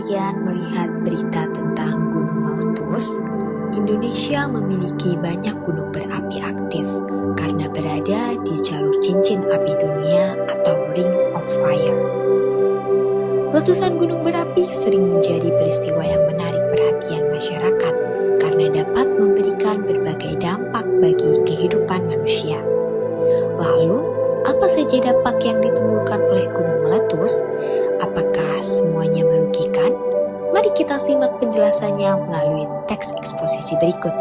kalian melihat berita tentang gunung meletus, Indonesia memiliki banyak gunung berapi aktif karena berada di jalur cincin api dunia atau Ring of Fire. Letusan gunung berapi sering menjadi peristiwa yang menarik perhatian masyarakat karena dapat memberikan berbagai dampak bagi kehidupan manusia. Lalu, apa saja dampak yang ditimbulkan oleh gunung meletus? Apakah semuanya merugikan? Mari kita simak penjelasannya melalui teks eksposisi berikut.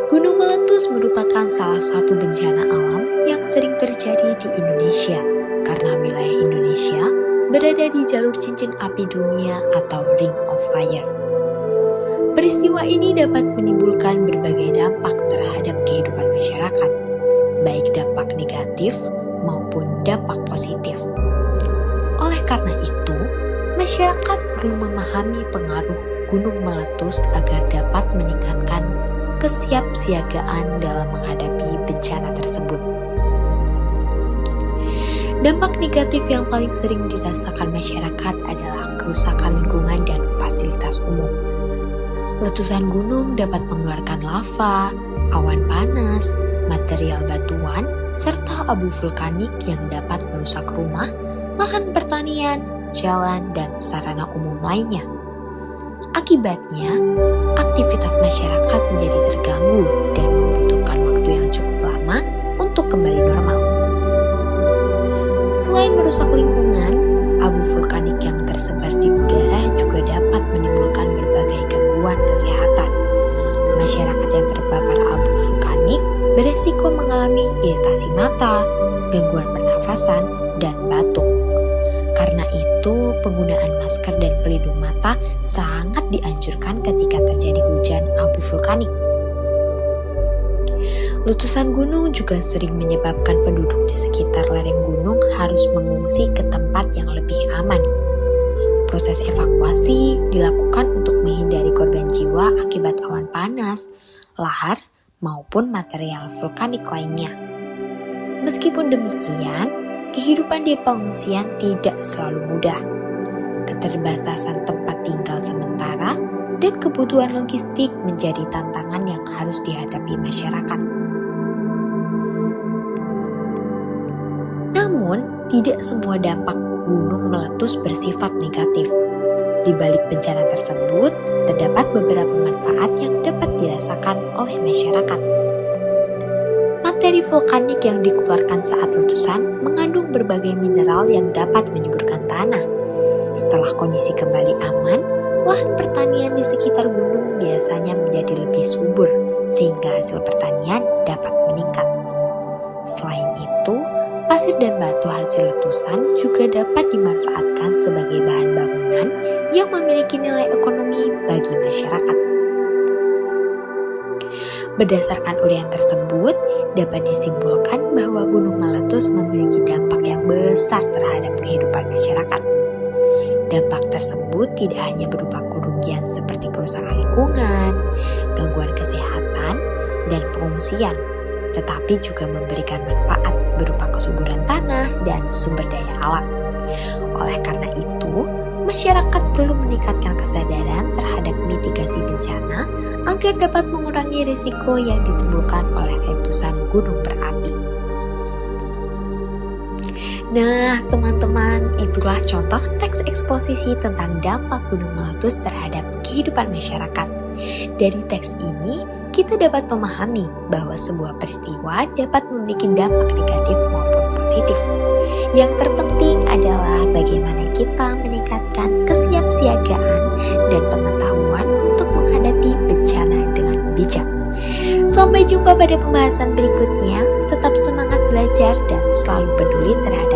Gunung meletus merupakan salah satu bencana alam yang sering terjadi di Indonesia karena wilayah Indonesia berada di jalur cincin api dunia atau Ring of Fire. Peristiwa ini dapat menimbulkan berbagai dampak terhadap kehidupan masyarakat, baik dampak negatif maupun dampak positif. Oleh karena itu, masyarakat perlu memahami pengaruh gunung meletus agar dapat meningkatkan kesiapsiagaan dalam menghadapi bencana tersebut. Dampak negatif yang paling sering dirasakan masyarakat adalah kerusakan lingkungan dan fasilitas umum. Letusan gunung dapat mengeluarkan lava, awan panas, material batuan, serta abu vulkanik yang dapat merusak rumah, lahan pertanian, jalan, dan sarana umum lainnya. Akibatnya, aktivitas masyarakat menjadi terganggu dan membutuhkan waktu yang cukup lama untuk kembali normal. Selain merusak lingkungan, abu vulkanik yang tersebar di udara juga dapat menimbulkan berbagai gangguan kesehatan. Masyarakat yang terpapar abu vulkanik beresiko mengalami iritasi mata, gangguan pernafasan, dan batuk. Karena itu, penggunaan masker dan pelindung mata sangat dianjurkan ketika terjadi hujan abu vulkanik. Letusan gunung juga sering menyebabkan penduduk di sekitar lereng gunung harus mengungsi ke tempat yang lebih aman. Proses evakuasi dilakukan untuk menghindari korban jiwa akibat awan panas, lahar, maupun material vulkanik lainnya. Meskipun demikian, kehidupan di pengungsian tidak selalu mudah. Keterbatasan tempat tinggal sementara dan kebutuhan logistik menjadi tantangan yang harus dihadapi masyarakat. Namun, tidak semua dampak gunung meletus bersifat negatif. Di balik bencana tersebut, terdapat beberapa manfaat yang dapat dirasakan oleh masyarakat. Materi vulkanik yang dikeluarkan saat letusan mengandung berbagai mineral yang dapat menyuburkan tanah. Setelah kondisi kembali aman, lahan pertanian di sekitar gunung biasanya menjadi lebih subur, sehingga hasil pertanian dapat meningkat. Selain itu, pasir dan batu hasil letusan juga dapat dimanfaatkan sebagai bahan bangunan yang memiliki nilai ekonomi bagi masyarakat. Berdasarkan uraian tersebut, dapat disimpulkan bahwa gunung meletus memiliki dampak yang besar terhadap kehidupan masyarakat. Dampak tersebut tidak hanya berupa kerugian seperti kerusakan lingkungan, gangguan kesehatan, dan pengungsian, tetapi juga memberikan manfaat berupa kesuburan tanah dan sumber daya alam. Oleh karena itu, masyarakat perlu meningkatkan kesadaran terhadap mitigasi bencana agar dapat mengurangi risiko yang ditimbulkan oleh letusan gunung berapi. Nah, teman-teman, itulah contoh teks eksposisi tentang dampak gunung meletus terhadap kehidupan masyarakat. Dari teks ini, kita dapat memahami bahwa sebuah peristiwa dapat memiliki dampak negatif maupun positif. Yang terpenting adalah bagaimana kita meningkatkan kesiapsiagaan dan pengetahuan untuk menghadapi bencana dengan bijak. Sampai jumpa pada pembahasan berikutnya. Tetap semangat belajar dan selalu peduli terhadap